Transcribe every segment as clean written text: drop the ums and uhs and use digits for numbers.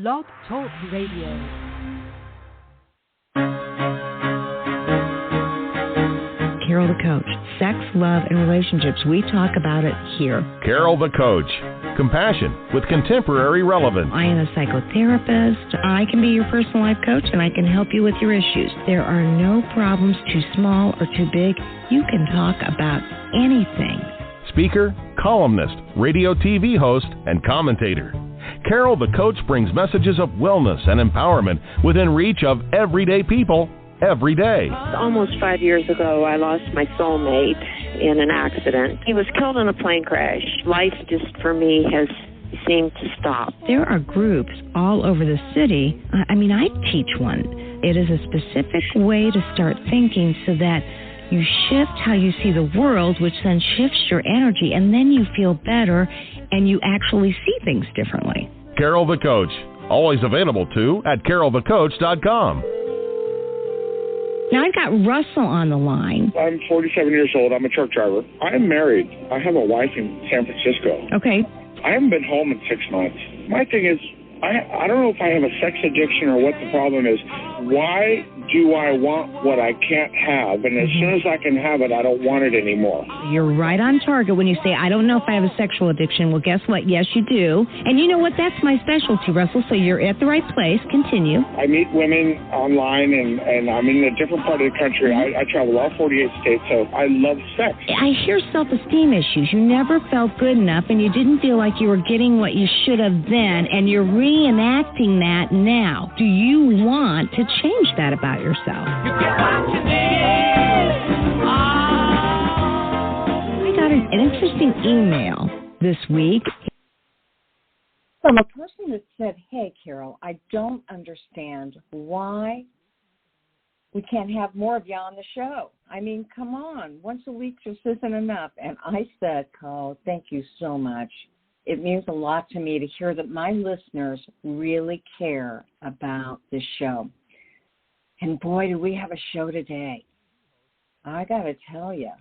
Blog Talk Radio. Carol the Coach. Sex, love, and relationships. We talk about it here. Carol the Coach. Compassion with contemporary relevance. I am a psychotherapist. I can be your personal life coach, and I can help you with your issues. There are no problems too small or too big. You can talk about anything. Speaker, columnist, radio TV host, and commentator. Carol the Coach brings messages of wellness and empowerment within reach of everyday people every day. Almost 5 years ago, I lost my soulmate in an accident. He was killed in a plane crash. Life just, for me, has seemed to stop. There are groups all over the city. I teach one. It is a specific way to start thinking so that you shift how you see the world, which then shifts your energy, and then you feel better and you actually see things differently. Carol the Coach. Always available, too, at carolthecoach.com. Now, I've got Russell on the line. I'm 47 years old. I'm a truck driver. I'm married. I have a wife in San Francisco. Okay. I haven't been home in 6 months. My thing is, I don't know if I have a sex addiction or what the problem is. Why do I want what I can't have? And as soon as I can have it, I don't want it anymore. You're right on target when you say, I don't know if I have a sexual addiction. Well, guess what? Yes, you do. And you know what? That's my specialty, Russell. So you're at the right place. Continue. I meet women online, and I'm in a different part of the country. I travel all 48 states, so I love sex. I hear self-esteem issues. You never felt good enough, and you didn't feel like you were getting what you should have then, and you're reenacting that now. Do you want to change that about yourself? You get what you need. I got an interesting email this week from a person that said, hey, Carol, I don't understand why we can't have more of you on the show. I mean, come on. Once a week just isn't enough. And I said, Carl, thank you so much. It means a lot to me to hear that my listeners really care about this show. And boy, do we have a show today. I got to tell you,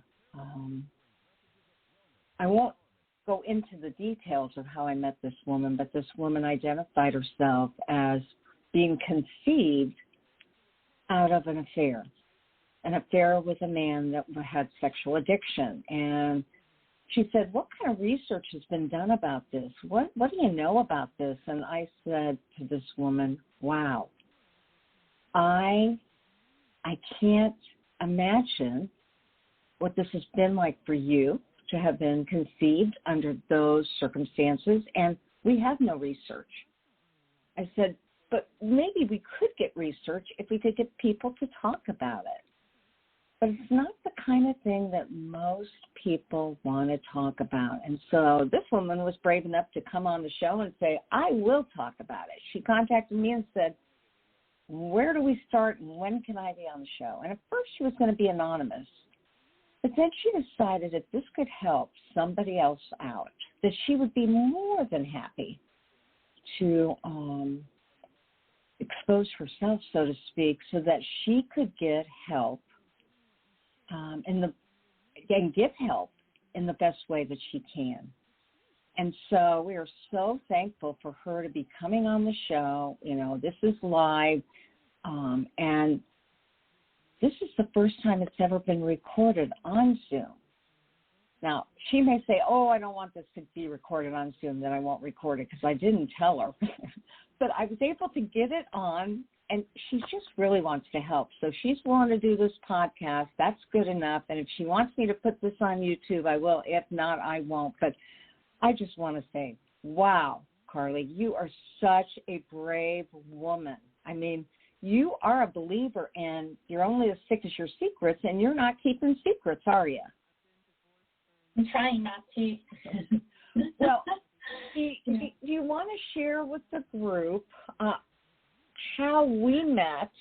I won't go into the details of how I met this woman, but this woman identified herself as being conceived out of an affair with a man that had sexual addiction. And she said, what kind of research has been done about this? What do you know about this? And I said to this woman, wow, I can't imagine what this has been like for you to have been conceived under those circumstances, and we have no research. I said, but maybe we could get research if we could get people to talk about it. But it's not the kind of thing that most people want to talk about. And so this woman was brave enough to come on the show and say, I will talk about it. She contacted me and said, where do we start and when can I be on the show? And at first she was going to be anonymous. But then she decided if this could help somebody else out, that she would be more than happy to expose herself, so to speak, so that she could get help and give help in the best way that she can. And so we are so thankful for her to be coming on the show. You know, this is live, and this is the first time it's ever been recorded on Zoom. Now, she may say, oh, I don't want this to be recorded on Zoom, then I won't record it because I didn't tell her. But I was able to get it on, and she just really wants to help. So she's willing to do this podcast. That's good enough. And if she wants me to put this on YouTube, I will. If not, I won't. But I just want to say, wow, Carley, you are such a brave woman. I mean, you are a believer in you're only as sick as your secrets, and you're not keeping secrets, are you? I'm trying not to. Well, do you want to share with the group how we met?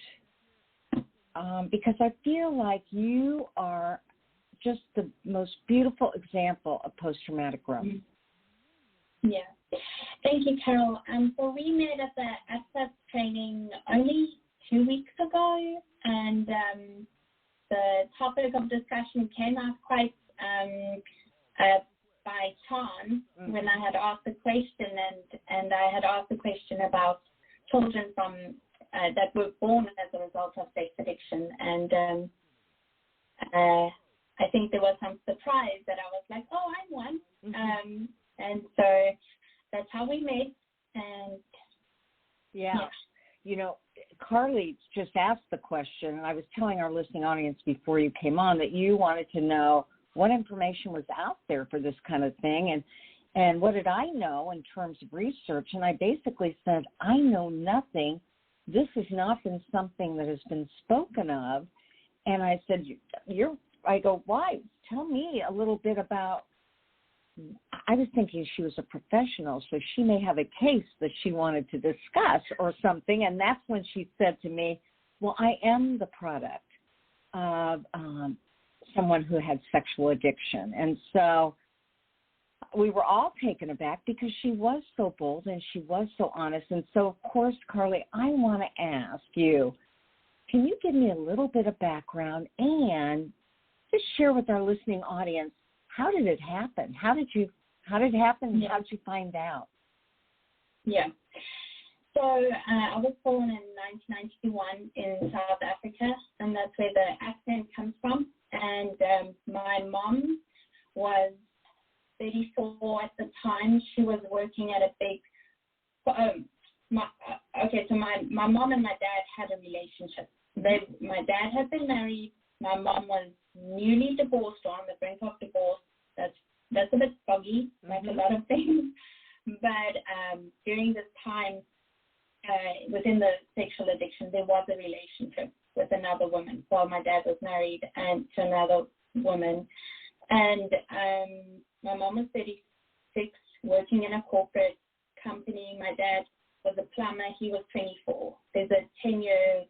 Because I feel like you are just the most beautiful example of post-traumatic growth. Yeah. Thank you, Carol. So we met at the access training only 2 weeks ago, and the topic of discussion came out quite by chance when I had asked the question, and I had asked the question about children from that were born as a result of sex addiction, and I think there was some surprise that I was like, oh, I'm one, and so that's how we met, and yeah. You know, Carley just asked the question, and I was telling our listening audience before you came on that you wanted to know what information was out there for this kind of thing, and what did I know in terms of research, and I basically said, I know nothing. This has not been something that has been spoken of. And I said, I go, why? Tell me a little bit about, I was thinking she was a professional, so she may have a case that she wanted to discuss or something. And that's when she said to me, well, I am the product of someone who had sexual addiction. And so we were all taken aback because she was so bold and she was so honest. And so, of course, Carley, I want to ask you, can you give me a little bit of background and just share with our listening audience, how did it happen? How did it happen? Yeah. How did you find out? Yeah. So I was born in 1991 in South Africa, and that's where the accent comes from. And my mom was 34 at the time. She was working at a big so my mom and my dad had a relationship. My dad had been married. My mom was newly divorced or on the brink of divorce. That's a bit foggy, like a lot of things. But during this time, within the sexual addiction, there was a relationship with another woman while my dad was married and to another woman. And my mom was 36, working in a corporate company. My dad was a plumber. He was 24. There's a 10-year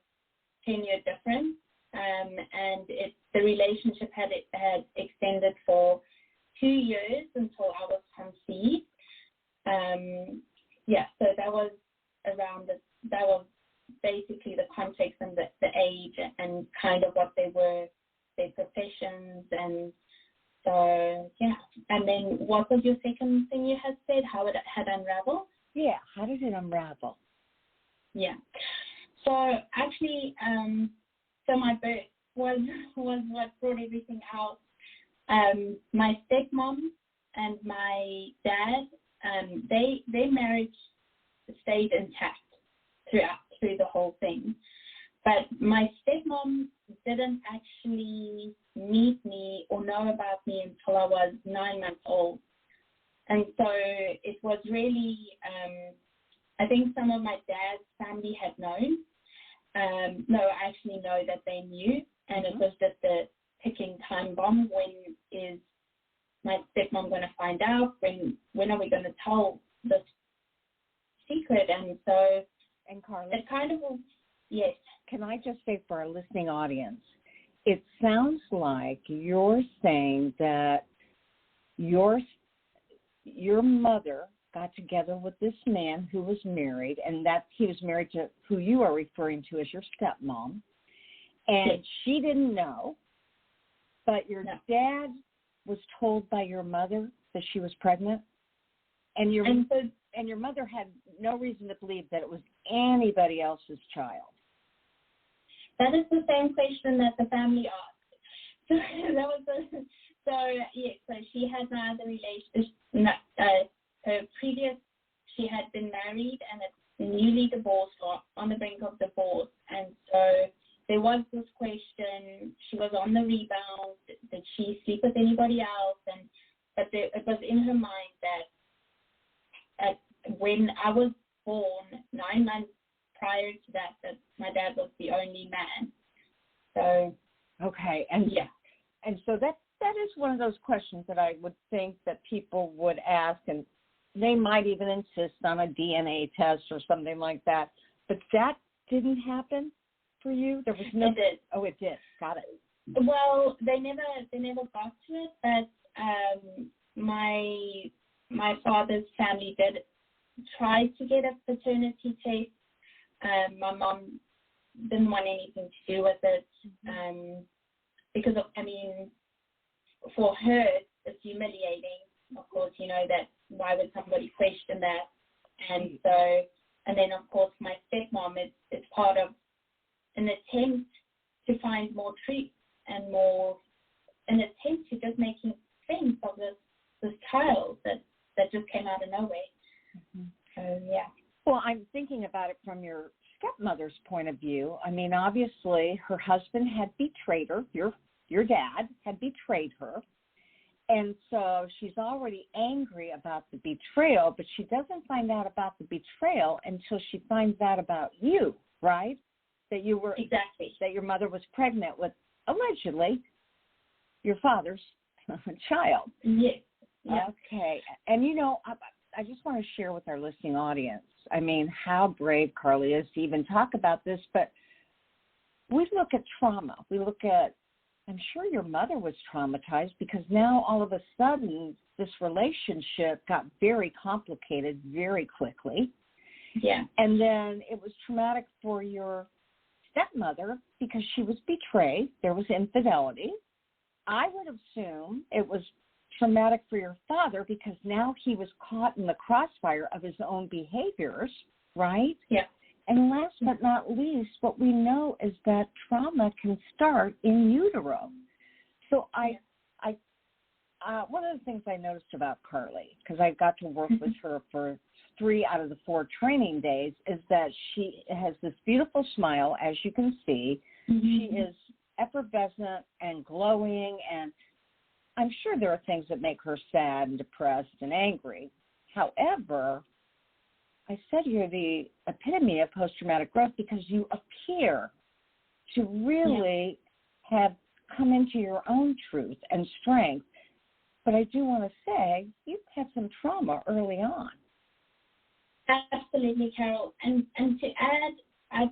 difference. And the relationship had extended for 2 years until I was conceived. So that was that was basically the context and the age and kind of what they were, their professions, and so And then what was your second thing you had said? How it had unraveled? Yeah, how did it unravel? Yeah. So actually, so my birth was what brought everything out. My stepmom and my dad, their marriage stayed intact through the whole thing. But my stepmom didn't actually meet me or know about me until I was 9 months old. And so it was really, I think some of my dad's family had known. No, I actually know that they knew. And it was just a ticking time bomb. When is my stepmom going to find out? When are we going to tell this secret? And so, and Carley, it kind of, yes. Can I just say for our listening audience, it sounds like you're saying that your mother got together with this man who was married, and that he was married to who you are referring to as your stepmom, and yes. She didn't know, but your dad was told by your mother that she was pregnant, and your mother had no reason to believe that it was anybody else's child. That is the same question that the family asked. So that was so she had no other relationship. Her previous, she had been married and newly divorced or on the brink of divorce, and so there was this question. She was on the rebound. Did she sleep with anybody else? But it was in her mind that when I was born, 9 months prior to that my dad was the only man. So okay, and so that is one of those questions that I would think that people would ask, and they might even insist on a DNA test or something like that. But that didn't happen for you. There was no. It did. Oh, it did. Got it. Well, they never got to it, but my father's family did try to get a paternity test. My mom didn't want anything to do with it because for her it's humiliating. Of course, you know that. Why would somebody question that? And so And then, of course, my stepmom is part of an attempt to find more truth and more an attempt to just making sense of this child that just came out of nowhere. Mm-hmm. So, yeah. Well, I'm thinking about it from your stepmother's point of view. I mean, obviously, her husband had betrayed her. Your dad had betrayed her. And so she's already angry about the betrayal, but she doesn't find out about the betrayal until she finds out about you, right? That you were exactly that your mother was pregnant with, allegedly, your father's child. Yes. Yeah. Okay. And, you know, I just want to share with our listening audience, I mean, how brave Carley is to even talk about this, but we look at trauma. We look at, I'm sure your mother was traumatized because now all of a sudden this relationship got very complicated very quickly. Yeah. And then it was traumatic for your stepmother because she was betrayed. There was infidelity. I would assume it was traumatic for your father because now he was caught in the crossfire of his own behaviors, right? Yeah. And last but not least, what we know is that trauma can start in utero. So one of the things I noticed about Carley, because I got to work with her for 3 out of the 4 training days, is that she has this beautiful smile, as you can see. Mm-hmm. She is effervescent and glowing, and I'm sure there are things that make her sad and depressed and angry. However, I said you're the epitome of post-traumatic growth because you appear to really have come into your own truth and strength. But I do want to say you've had some trauma early on. Absolutely, Carol. And to add,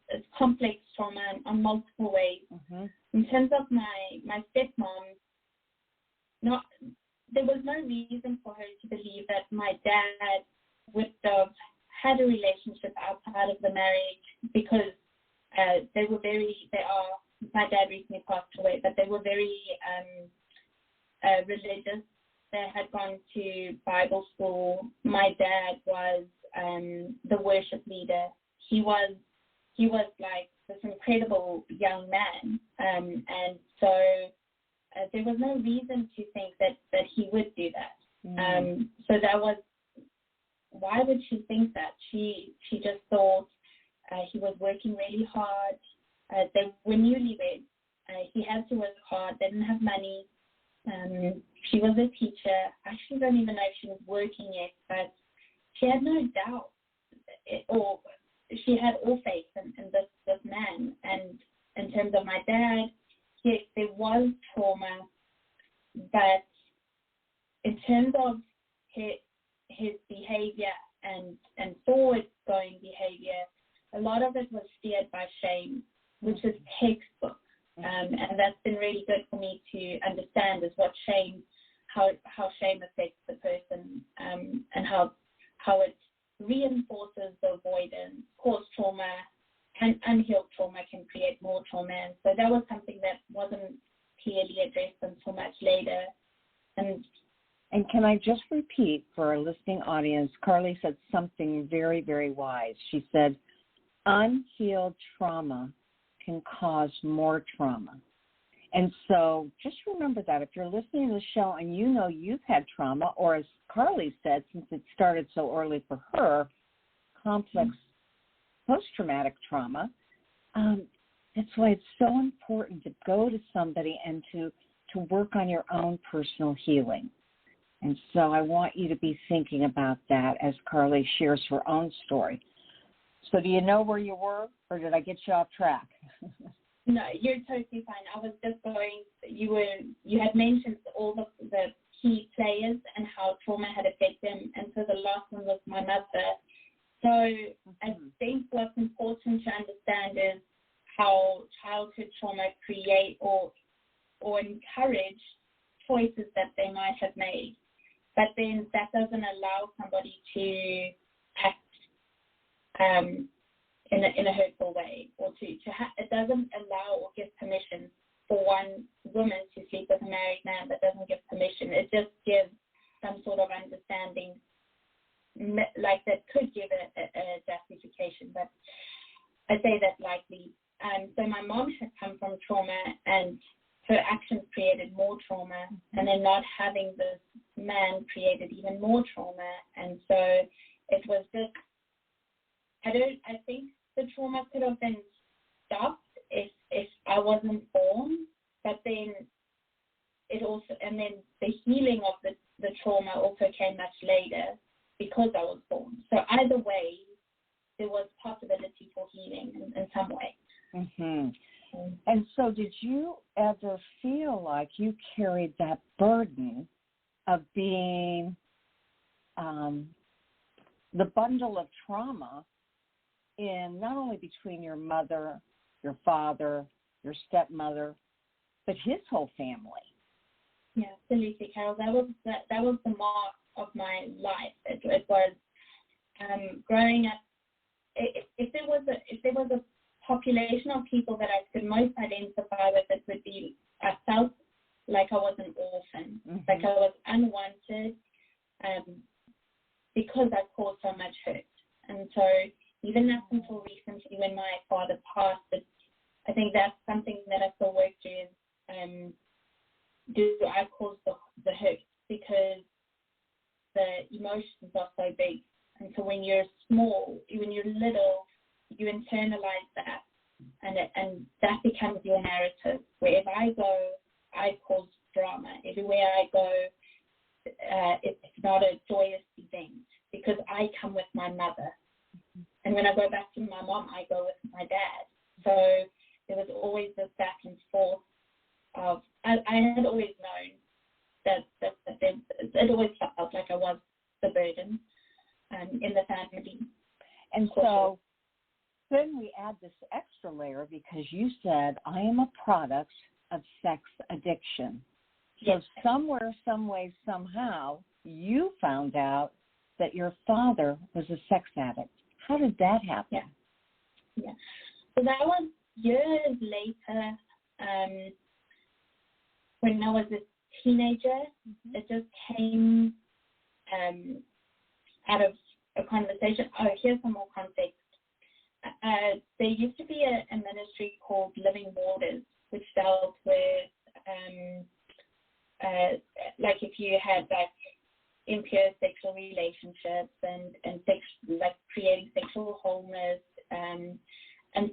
it's complex trauma on multiple ways. Mm-hmm. In terms of my stepmom, there was no reason for her to believe that my dad would have had a relationship outside of the marriage because my dad recently passed away, but they were very religious. They had gone to Bible school. My dad was the worship leader. He was like this incredible young man, and so there was no reason to think that he would do that. Mm. So that was, why would she think that? She just thought he was working really hard. They were newlyweds. He had to work hard. They didn't have money. She was a teacher. I actually don't even know if she was working yet, but she had no doubt, or she had all faith in this man. And in terms of my dad, yes, there was trauma, but in terms of his behavior and forward-going behavior, a lot of it was steered by shame, which is textbook. And that's been really good for me to understand is what how shame affects the person, and how it reinforces the avoidance, cause trauma, and unhealed trauma can create more trauma. And so that was something that wasn't clearly addressed until much later. And can I just repeat for our listening audience, Carley said something very, very wise. She said, unhealed trauma can cause more trauma. And so just remember that if you're listening to the show and you know you've had trauma, or as Carley said, since it started so early for her, complex post-traumatic trauma, that's why it's so important to go to somebody and to work on your own personal healing. And so I want you to be thinking about that as Carley shares her own story. So do you know where you were, or did I get you off track? No, you're totally fine. I was just going, you had mentioned all the key players and how trauma had affected them, and so the last one was my mother. So I think what's important to understand is how childhood trauma create or encourage choices that they might have made. But then that doesn't allow somebody to act in a hurtful way, or it doesn't allow or give permission for one woman to sleep with a married man. That doesn't give permission. It just gives some sort of understanding like that could give a justification, but I say that lightly. So my mom had come from trauma, and her actions created more trauma, and then not having this man created even more trauma, and so it was just. I think the trauma could have been stopped if I wasn't born, but then it also, and then the healing of the trauma also came much later because I was born. So either way, there was possibility for healing in some way. Mm-hmm. And so did you ever feel like you carried that burden of being the bundle of trauma in not only between your mother, your father, your stepmother, but his whole family? Yeah, absolutely, Carol. That was the mark of my life. It was growing up. If there was a population of people that I could most identify with, it would be, I felt like I was an orphan, like I was unwanted, because I caused so much hurt. And so even up until recently, when my father passed, I think that's something that I still work through is, do I cause the hurt? Because the emotions are so big. And so when you're small, when you're little, you internalize that, and that becomes your narrative. Wherever I go, I cause drama. Everywhere I go, it's not a joyous event because I come with my mother. And when I go back to my mom, I go with my dad. So there was always this back and forth of, I had always known that it always felt like I was the burden in the family. And so then we add this extra layer because you said, I am a product of sex addiction. So yes. Somewhere, some way, somehow, you found out that your father was a sex addict. How did that happen? Yeah. So that was years later, when I was a teenager. It just came out of a conversation. Oh, here's some more context. There used to be a ministry called Living Waters, which dealt with, like if you had like impure sexual relationships and like creating sexual wholeness. And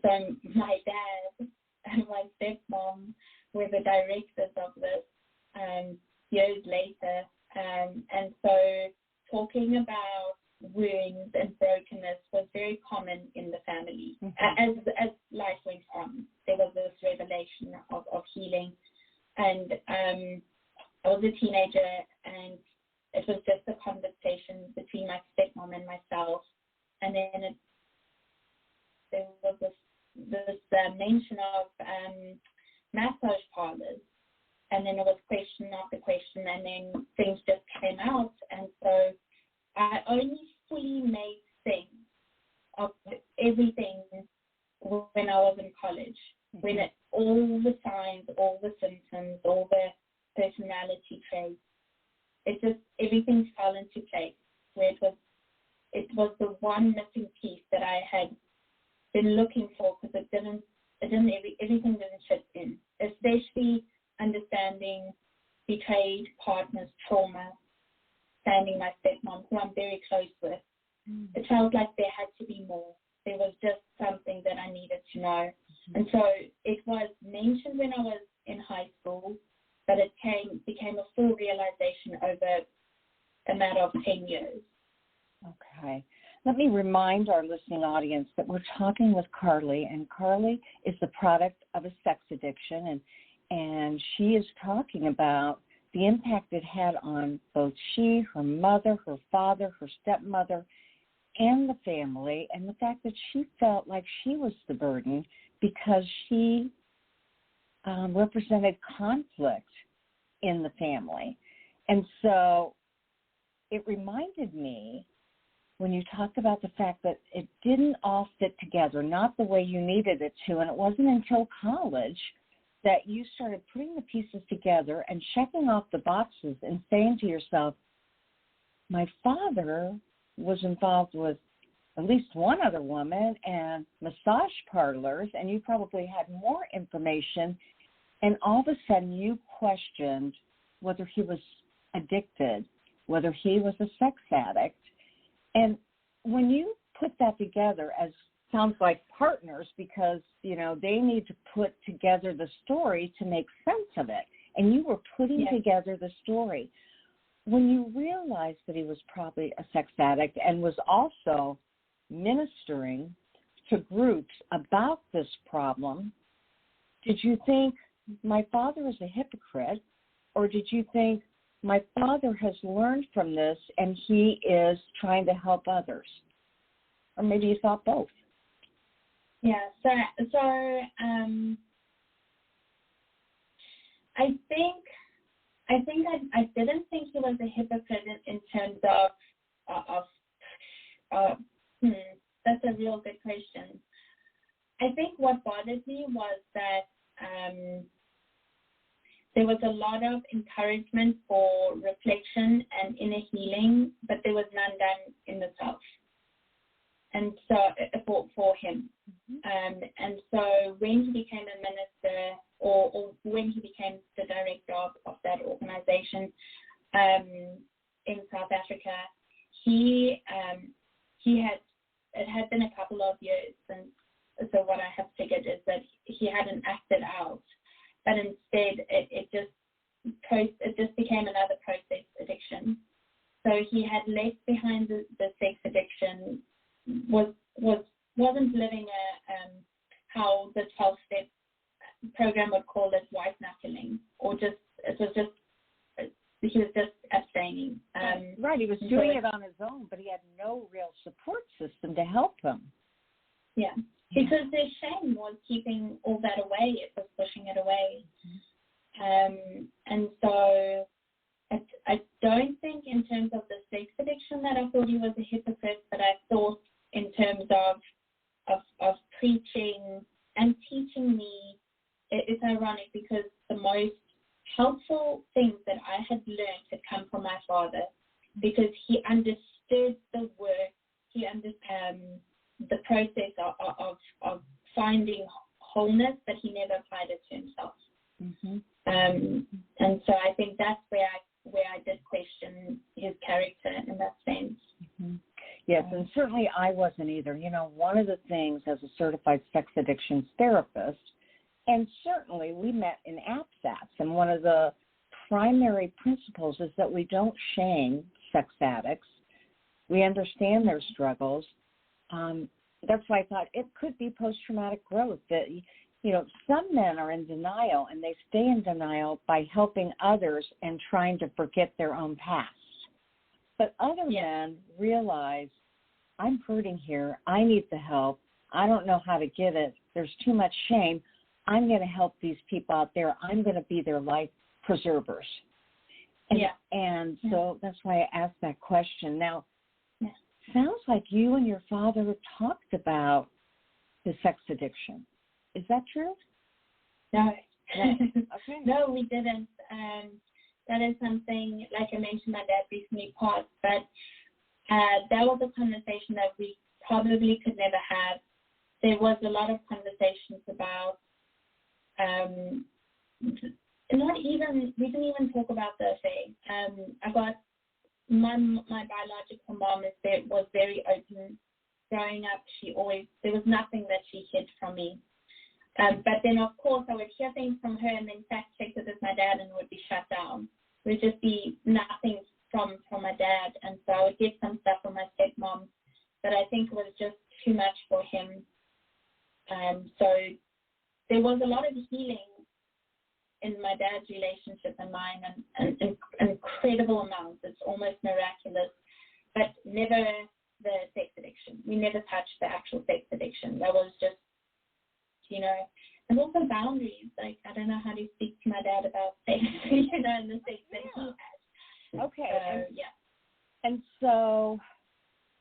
so my dad and my stepmom were the directors of this years later. And so talking about wounds and brokenness was very common in the family. As life went on, there was this revelation of healing. And I was a teenager, and it was just a conversation between my stepmom and myself. And then there was this mention of massage parlors. And then it was question after question, and then things just came out. And so I only fully made sense of everything when I was in college, when all the signs, all the symptoms, all the personality traits, it just, everything fell into place, where it was the one missing piece that I had been looking for, because everything didn't fit in, especially understanding betrayed partners' trauma, understanding my stepmom, who I'm very close with. It felt like there had to be more. There was just something that I needed to know. And so it was mentioned when I was in high school, but it became a full realization over a matter of 10 years. Okay. Let me remind our listening audience that we're talking with Carley, and Carley is the product of a sex addiction, and she is talking about the impact it had on both she, her mother, her father, her stepmother, and the family, and the fact that she felt like she was the burden because she represented conflict in the family. And so it reminded me when you talked about the fact that it didn't all fit together, not the way you needed it to, and it wasn't until college that you started putting the pieces together and checking off the boxes and saying to yourself, my father was involved with at least one other woman and massage parlors, and you probably had more information, and all of a sudden you questioned whether he was addicted, whether he was a sex addict. And when you put that together as sounds like partners, because, you know, they need to put together the story to make sense of it, and you were putting together the story. When you realized that he was probably a sex addict and was also ministering to groups about this problem, did you think my father is a hypocrite, or did you think my father has learned from this and he is trying to help others? Or maybe you thought both. Yeah, so I didn't think he was a hypocrite in terms of that's a real good question. I think what bothered me was that there was a lot of encouragement for reflection and inner healing, but there was none done in the South. And so for him. And so when he became a minister, or when he became the director of that organization in South Africa, it had been a couple of years since. So what I have figured is that he hadn't acted out, but instead it just became another process addiction. So he had left behind the sex addiction, wasn't living how the 12-step program would call it, white knuckling, or he was just abstaining. Right, he was doing it on his own, but he had no real support system to help him. Yeah, because their shame was keeping all that away. It was pushing it away. And so I don't think in terms of the sex addiction that I thought he was a hypocrite, but I thought in terms of preaching and teaching me, it's ironic because the most helpful things that I had learned had come from my father, because he understood the work, he understood the process of finding wholeness, but he never applied it to himself. And so I think that's where I did question his character in that sense. Yes, and certainly I wasn't either. You know, one of the things as a certified sex addictions therapist, and certainly we met in APSATS, and one of the primary principles is that we don't shame sex addicts. We understand their struggles. That's why I thought it could be post-traumatic growth, that, you know, some men are in denial, and they stay in denial by helping others and trying to forget their own past. But other men realize, I'm hurting here. I need the help. I don't know how to get it. There's too much shame. I'm going to help these people out there. I'm going to be their life preservers. And so that's why I asked that question. Now, sounds like you and your father talked about the sex addiction. Is that true? No. Okay. No, we didn't. That is something, like I mentioned, my dad recently passed, but that was a conversation that we probably could never have. There was a lot of conversations about, we didn't even talk about the affair. I got, my biological mom was very open. Growing up, there was nothing that she hid from me. But then, of course, I would hear things from her and then fact-check it with my dad, and it would be shut down. It would just be nothing from my dad. And so I would get some stuff from my stepmom that I think was just too much for him. So there was a lot of healing in my dad's relationship and mine, and incredible amounts. It's almost miraculous. But never the sex addiction. We never touched the actual sex addiction. That was just, you know, and also boundaries. Like, I don't know how to speak to my dad about sex, you know, and the sex that he had. Okay. And so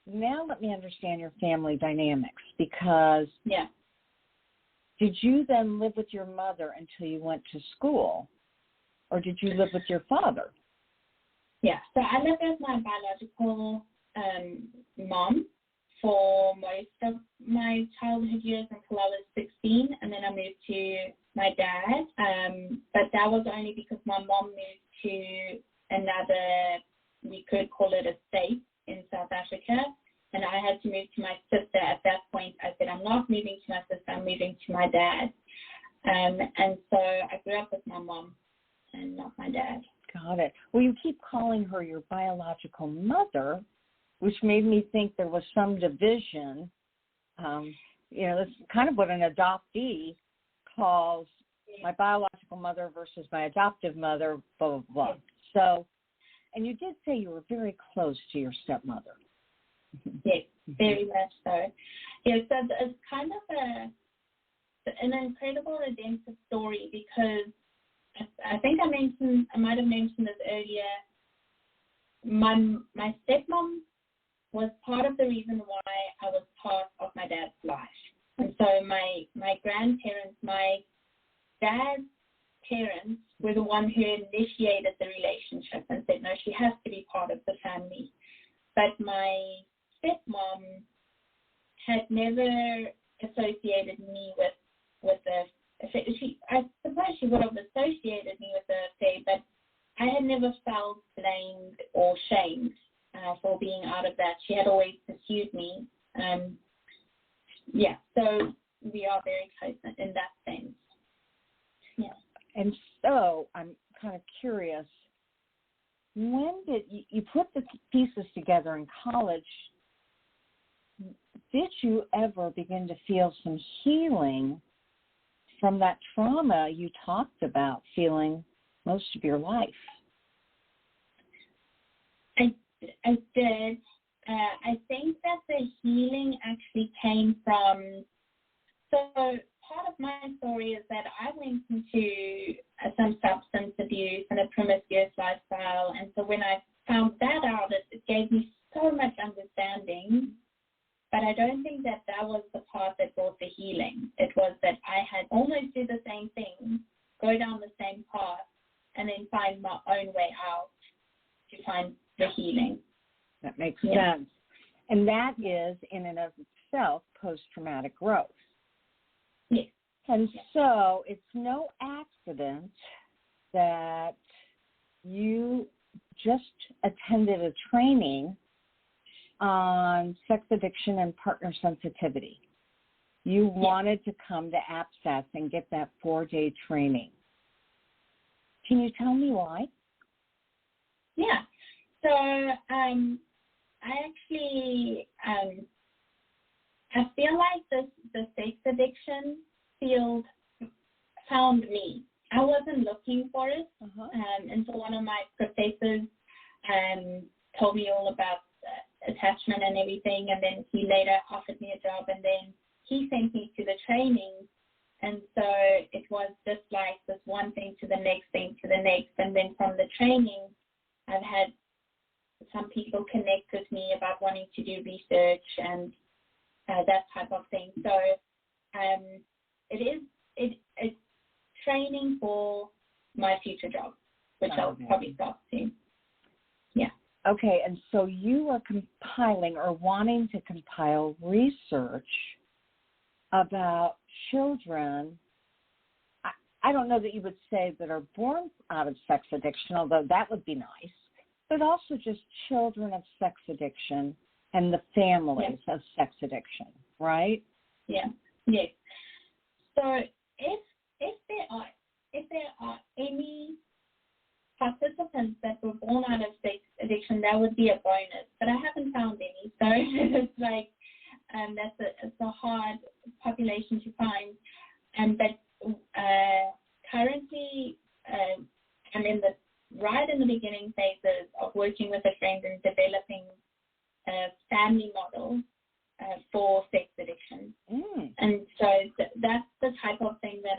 now let me understand your family dynamics, because did you then live with your mother until you went to school, or did you live with your father? Yeah, so I lived with my biological mom for most of my childhood years until I was 16, and then I moved to my dad. But that was only because my mom moved to another, we could call it a state in South Africa, and I had to move to my sister. At that point, I said, I'm not moving to my sister, I'm moving to my dad. And so I grew up with my mom and not my dad. Got it. Well, you keep calling her your biological mother, which made me think there was some division. That's kind of what an adoptee calls my biological mother versus my adoptive mother, blah, blah, blah. So, and you did say you were very close to your stepmother. Yes, very much so. Yeah, so it's kind of an incredible redemptive story, because I think I might have mentioned this earlier. My stepmom was part of the reason why I was part of my dad's life. And so my grandparents, my dad's parents, were the one who initiated the relationship and said, no, she has to be part of the family. But my stepmom had never associated me with the, I suppose she would have associated me with the affair, but I had never felt blamed or shamed for being out of that. She had always pursued me. So we are very close in that sense. Yeah. And so I'm kind of curious, when did you put the pieces together in college? Did you ever begin to feel some healing from that trauma you talked about feeling most of your life? I did. I think that the healing actually came from, so part of my story is that I went into some substance abuse and a promiscuous lifestyle, and so when I found that out, it gave me so much understanding, but I don't think that was the part that brought the healing. It was that I had almost do the same thing, go down the same path, and then find my own way out to find the healing. That makes sense. And that is, in and of itself, post-traumatic growth. Yes. And so it's no accident that you just attended a training on sex addiction and partner sensitivity. You wanted to come to APSAS and get that 4-day training. Can you tell me why? Yeah. So I actually, I feel like the sex addiction field found me. I wasn't looking for it. And so one of my professors told me all about attachment and everything, and then he later offered me a job, and then he sent me to the training. And so it was just like this one thing to the next thing to the next. And then from the training, I've had some people connect with me about wanting to do research and that type of thing. So it's training for my future job, which I'll probably start soon. Yeah. Okay, and so you are compiling or wanting to compile research about children, I don't know that you would say that are born out of sex addiction, although that would be nice, but also just children of sex addiction and the families of sex addiction, right? Yeah. Yes. So if there are any participants that were born out of sex addiction, that would be a bonus. But I haven't found any, so it's like it's a hard population to find. But currently, I'm right in the beginning phases of working with a friend and developing a family model for sex addiction. And so that's the type of thing that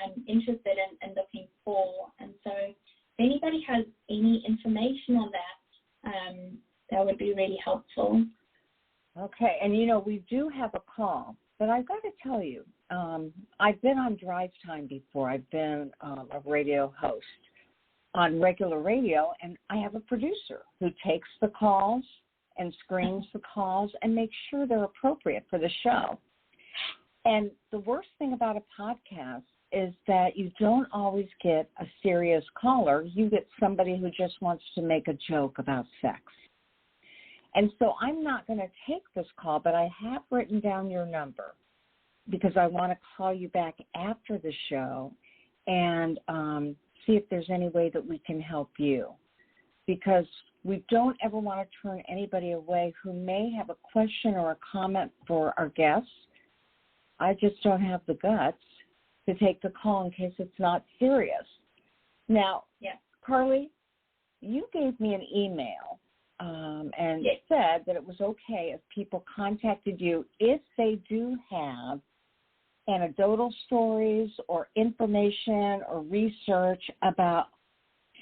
I'm interested in and looking for. And so if anybody has any information on that, that would be really helpful. Okay, and we do have a call, but I've got to tell you, I've been on drive time before. I've been a radio host on regular radio, and I have a producer who takes the calls and screens the calls and makes sure they're appropriate for the show. And the worst thing about a podcast is that you don't always get a serious caller. You get somebody who just wants to make a joke about sex. And so I'm not going to take this call, but I have written down your number because I want to call you back after the show and see if there's any way that we can help you. Because we don't ever want to turn anybody away who may have a question or a comment for our guests. I just don't have the guts to take the call in case it's not serious. Now, Carley, you gave me an email and said that it was okay if people contacted you if they do have anecdotal stories or information or research about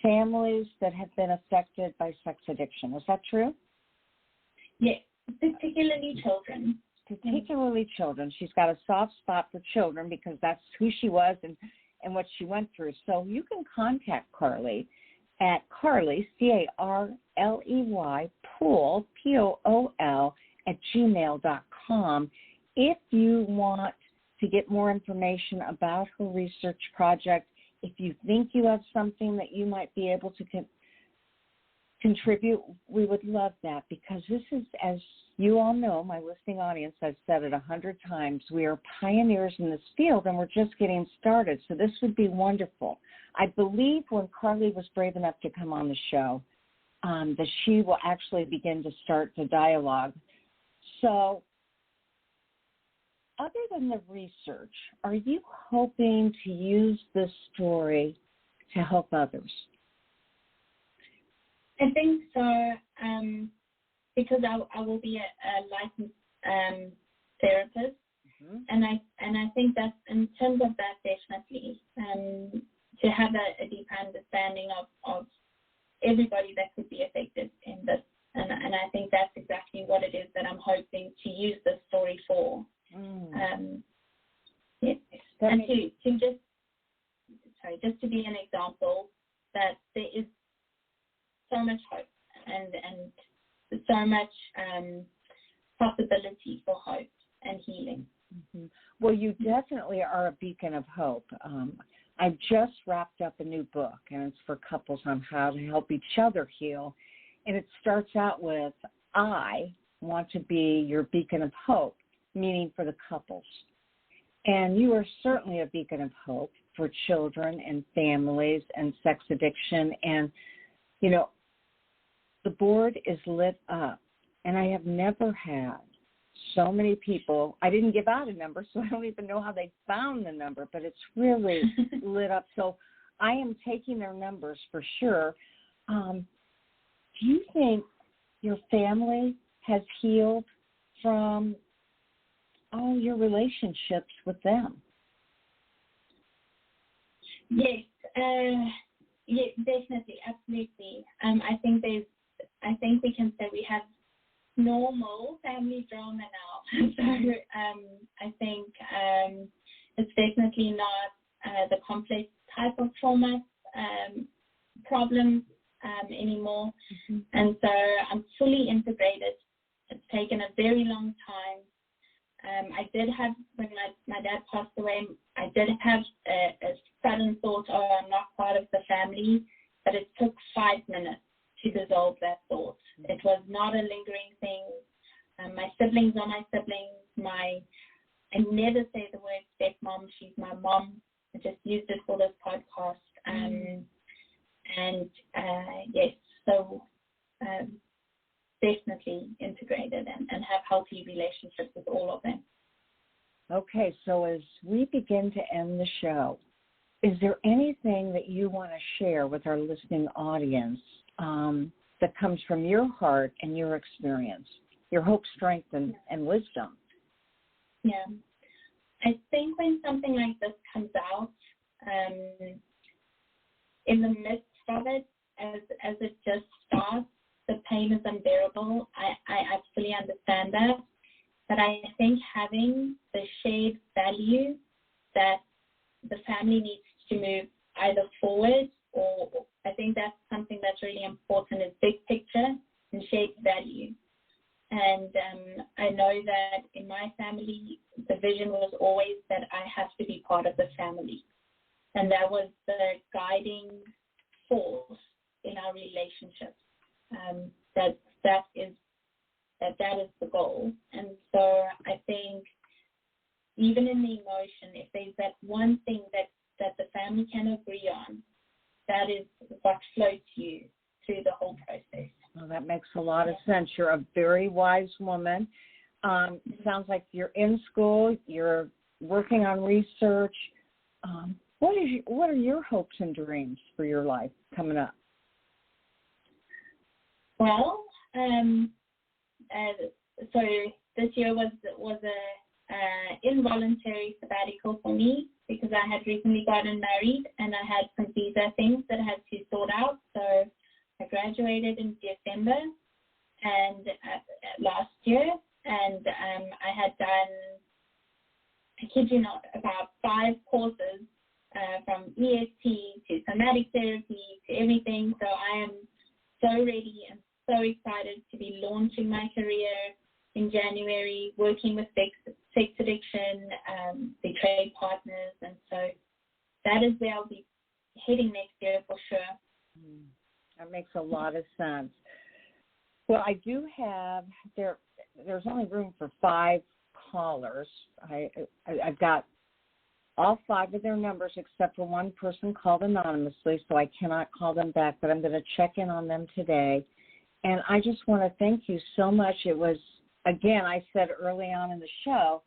families that have been affected by sex addiction. Is that true? Yes, particularly children. Particularly children. She's got a soft spot for children because that's who she was and what she went through. So you can contact Carley at Carley, Carley, Pool, Pool, @gmail.com if you want to get more information about her research project. If you think you have something that you might be able to contribute, we would love that because this is, as you all know, my listening audience, I've said it 100 times, we are pioneers in this field and we're just getting started. So this would be wonderful. I believe when Carley was brave enough to come on the show, that she will actually begin to start the dialogue. So other than the research, are you hoping to use this story to help others? I think so, because I will be a licensed therapist, and I think that in terms of that, definitely, to have a deep understanding of everybody that could be affected in this, and I think that's exactly what it is that I'm hoping to use this story for. And just to be an example that there is so much hope and so much possibility for hope and healing. Well, you definitely are a beacon of hope. I've just wrapped up a new book, and it's for couples on how to help each other heal. And it starts out with, I want to be your beacon of hope, meaning for the couples. And you are certainly a beacon of hope for children and families and sex addiction. And, you know, the board is lit up. And I have never had so many people. I didn't give out a number, so I don't even know how they found the number, but it's really lit up. So I am taking their numbers for sure. Do you think your family has healed from all your relationships with them? Yes, definitely, absolutely. I think we can say we have normal family drama now. So I think it's definitely not the complex type of trauma problems anymore. And so I'm fully integrated. It's taken a very long time. I did have, when my dad passed away, I did have a sudden thought, oh, I'm not part of the family, but it took 5 minutes to dissolve that thought. It was not a lingering thing. My siblings are my siblings. I never say the word stepmom. She's my mom. I just used it for this podcast. Yes, so definitely integrated and have healthy relationships with all of them. Okay, so as we begin to end the show, is there anything that you want to share with our listening audience that comes from your heart and your experience, your hope, strength, and wisdom? Yeah. I think when something like this comes out, in the midst of it, as it just starts, the pain is unbearable. I fully understand that. But I think having the shared value that the family needs to move either forward or I think that's something that's really important is big picture and shared value. And I know that in my family, the vision was always that I have to be part of the family. And that was the guiding force in our relationship. That is the goal. And so I think even in the emotion, if there's that one thing that the family can agree on, that is what floats you through the whole process. Well, that makes a lot of sense. You're a very wise woman. Sounds like you're in school, you're working on research. What are your hopes and dreams for your life coming up? Well, so this year was a involuntary sabbatical for me because I had recently gotten married and I had some visa things that I had to sort out. So I graduated in December and last year, and I had done, I kid you not, about 5 courses from EFT to somatic therapy to everything. So I am so ready and so excited to be launching my career in January, working with sex addiction, the trade partners, and so that is where I'll be heading next year for sure. That makes a lot of sense. Well, I do have there's only room for 5 callers. I've got all 5 of their numbers except for one person called anonymously, so I cannot call them back, but I'm going to check in on them today. And I just want to thank you so much. It was, again, I said early on in the show,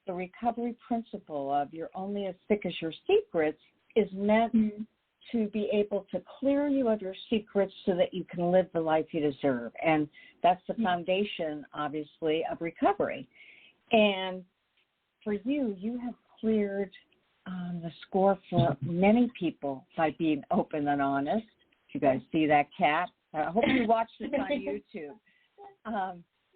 the recovery principle of you're only as sick as your secrets is meant to be able to clear you of your secrets so that you can live the life you deserve. And that's the foundation, obviously, of recovery. And for you, you have cleared the score for many people by being open and honest. You guys see that cat? I hope you watched this on YouTube.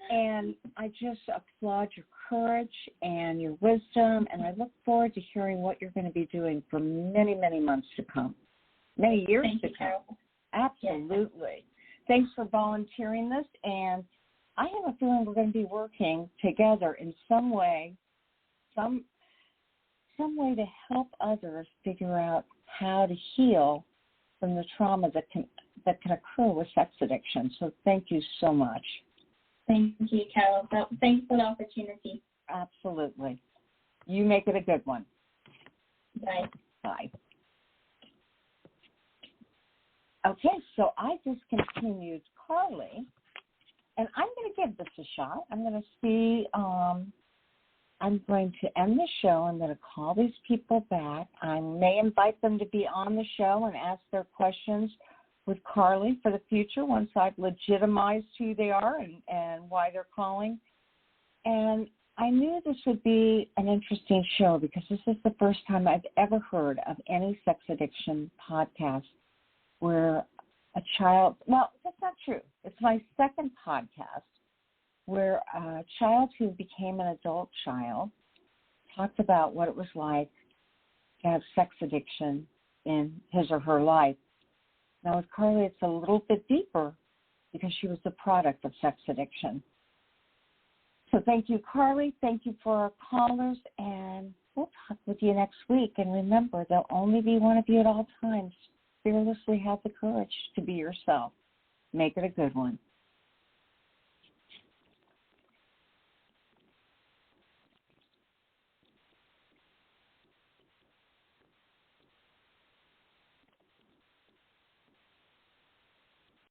And I just applaud your courage and your wisdom, and I look forward to hearing what you're going to be doing for many, many months to come, many years to come. Absolutely. Yes. Thanks for volunteering this, and I have a feeling we're going to be working together in some way, some way to help others figure out how to heal from the trauma that can occur with sex addiction. So thank you so much. Thank you, Carol. Thanks for the opportunity. Absolutely. You make it a good one. Bye. Bye. Okay, so I just continued Carley, and I'm going to give this a shot. I'm going to see, I'm going to end the show. I'm going to call these people back. I may invite them to be on the show and ask their questions with Carley for the future once I've legitimized who they are and why they're calling. And I knew this would be an interesting show because this is the first time I've ever heard of any sex addiction podcast where a child, well, that's not true. It's my second podcast where a child who became an adult child talked about what it was like to have sex addiction in his or her life. Now, with Carley, it's a little bit deeper because she was the product of sex addiction. So thank you, Carley. Thank you for our callers, and we'll talk with you next week. And remember, there'll only be one of you at all times. Fearlessly have the courage to be yourself. Make it a good one.